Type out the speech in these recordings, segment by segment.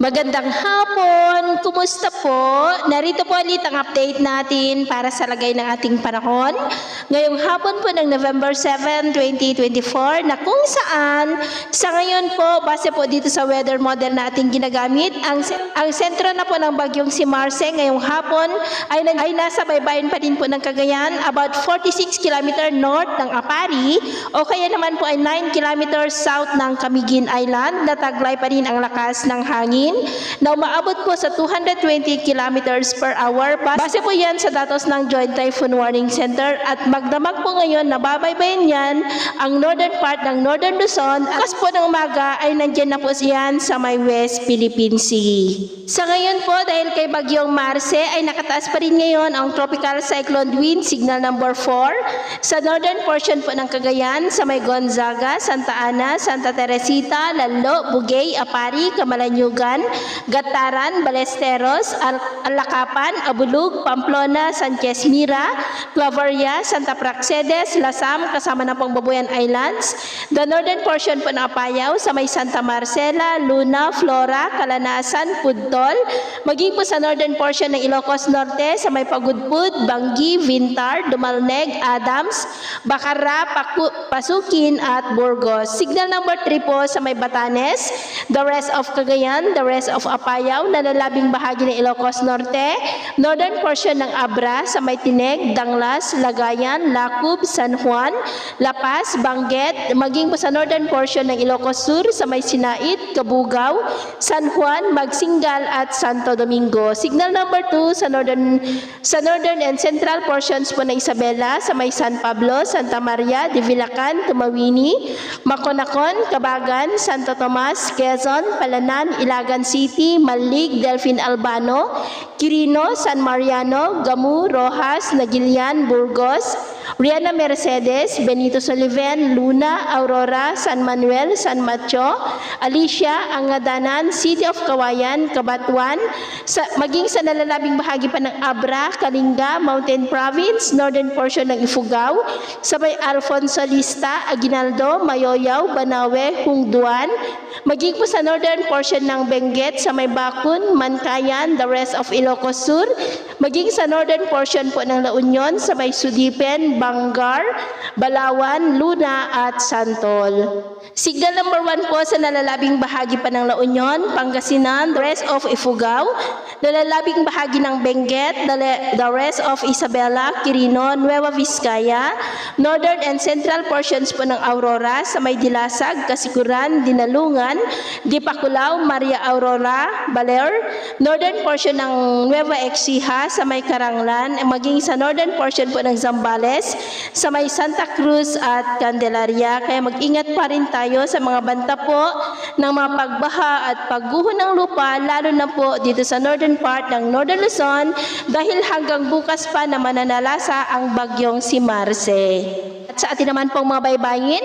Magandang hapon! Kumusta po? Narito po ulit ang update natin para sa lagay ng ating panahon. Ngayong hapon po ng November 7, 2024 na kung saan sa ngayon po, base po dito sa weather model na ating ginagamit, ang sentro na po ng bagyong si Marce ngayong hapon ay nasa baybayin pa din po ng Cagayan, about 46 km north ng Apari o kaya naman po ay 9 km south ng Camiguin Island na taglay pa rin ang lakas ng hangin na umaabot po sa 220 kilometers per hour. Base po yan sa datos ng Joint Typhoon Warning Center at magdamag po ngayon na babaybayin yan ang northern part ng Northern Luzon. Akas po ng umaga ay nandyan na po yan sa may West Philippine Sea. Sa ngayon po, dahil kay Bagyong Marce ay nakataas pa rin ngayon ang Tropical Cyclone Wind Signal number 4 sa northern portion po ng Cagayan, sa may Gonzaga, Santa Ana, Santa Teresita, Lalo, Bugay, Apari, Camalanyugan, Gataran, Balesteros, Alakapan, Abulug, Pamplona, Sanchez Mira, Claveria, Santa Praxedes, Lasam, kasama na pong Babuyan Islands, the northern portion po ng Apayao, sa may Santa Marcela, Luna, Flora, Kalanasan, Pudtol, maging po sa northern portion ng Ilocos Norte, sa may Pagudpud, Banggi, Vintar, Dumalneg, Adams, Bacara, Pasukin at Burgos. Signal number 3 po sa may Batanes, the rest of Cagayan, the rest of Apayao, nalalabing bahagi ng Ilocos Norte, northern portion ng Abra, sa may Tineg, Danglas, Lagayan, Lacub, San Juan, La Paz, Banguet, maging po sa northern portion ng Ilocos Sur, sa may Sinait, Cabugao, San Juan, Magsingal at Santo Domingo. Signal number 2 sa northern and central portions po ng Isabela, sa may San Pablo, Santa Maria, Divilacan, Tumawini, Maconacon, Cabagan, Santo Tomas, Quezon, Palanan, Ilagan City, Malig, Delfin Albano, Quirino, San Mariano, Gamu, Rojas, Nagilian, Burgos, Riana Mercedes, Benito Soliven, Luna, Aurora, San Manuel, San Macho, Alicia, Angadanan, City of Kawayan, Cabatuan, maging sa nalalabing bahagi pa ng Abra, Kalinga, Mountain Province, northern portion ng Ifugao, sa may Alfonso Lista, Aguinaldo, Mayoyaw, Banawe, Hungduan, maging po sa northern portion ng Benguet, sa may Bakun, Mankayan, the rest of Ilocos Sur, maging sa northern portion po ng La Union, sa may Sudipen, Bangar, Balawan, Luna at Santol. Signal number 1 po sa nalalabing bahagi pa ng La Union, Pangasinan, the rest of Ifugao, nalalabing bahagi ng Benguet, the rest of Isabela, Quirino, Nueva Vizcaya, northern and central portions po ng Aurora, sa may Dilasag, Kasiguran, Dinalungan, Dipakulaw, Maria Aurora, Baler, northern portion ng Nueva Ecija, sa may Karanglan, maging sa northern portion po ng Zambales, sa may Santa Cruz at Candelaria. Kaya mag-ingat pa rin tayo sa mga banta po ng mga pagbaha at pagguho ng lupa, lalo na po dito sa northern part ng Northern Luzon, dahil hanggang bukas pa na mananalasa ang bagyong si Marce. At sa atin naman pong mga baybayin,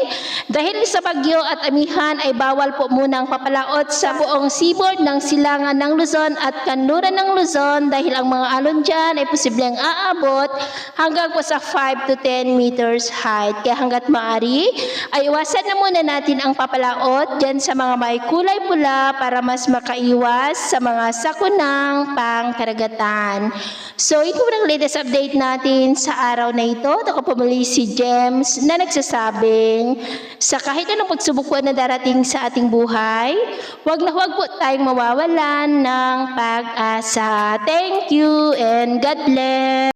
dahil sa bagyo at amihan ay bawal po muna ang papalaot sa buong seaboard ng silangan ng Luzon at kanluran ng Luzon, dahil ang mga alon dyan ay posibleng aabot hanggang po sa 5 to 10 meters height. Kaya hanggat maaari ay iwasan na muna natin ang papalaot dyan sa mga may kulay pula para mas makaiwas sa mga sakunang pangkaragatan. So ito ang latest update natin sa araw na ito. Ako po muli si James na nagsasabing sa kahit anong pagsubok po na darating sa ating buhay, huwag na huwag po tayong mawawalan ng pag-asa. Thank you and God bless.